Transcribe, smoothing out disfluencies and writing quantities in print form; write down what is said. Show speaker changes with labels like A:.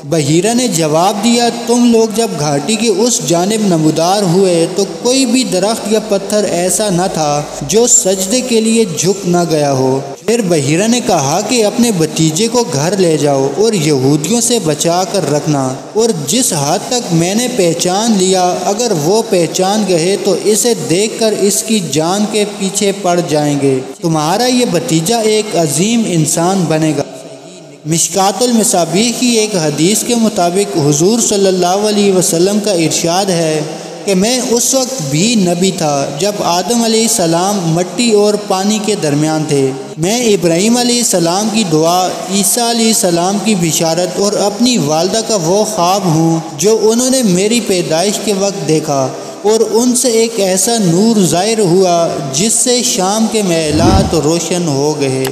A: بحیرہ نے جواب دیا، تم لوگ جب گھاٹی کے اس جانب نمودار ہوئے تو کوئی بھی درخت یا پتھر ایسا نہ تھا جو سجدے کے لیے جھک نہ گیا ہو۔ پھر بحیرہ نے کہا کہ اپنے بھتیجے کو گھر لے جاؤ اور یہودیوں سے بچا کر رکھنا، اور جس حد تک میں نے پہچان لیا اگر وہ پہچان گئے تو اسے دیکھ کر اس کی جان کے پیچھے پڑ جائیں گے، تمہارا یہ بھتیجا ایک عظیم انسان بنے گا۔ مشکوٰۃ المصابیح کی ایک حدیث کے مطابق حضور صلی اللہ علیہ وسلم کا ارشاد ہے کہ میں اس وقت بھی نبی تھا جب آدم علیہ السلام مٹی اور پانی کے درمیان تھے۔ میں ابراہیم علیہ السلام کی دعا، عیسیٰ علیہ السلام کی بشارت اور اپنی والدہ کا وہ خواب ہوں جو انہوں نے میری پیدائش کے وقت دیکھا، اور ان سے ایک ایسا نور ظاہر ہوا جس سے شام کے محلات روشن ہو گئے۔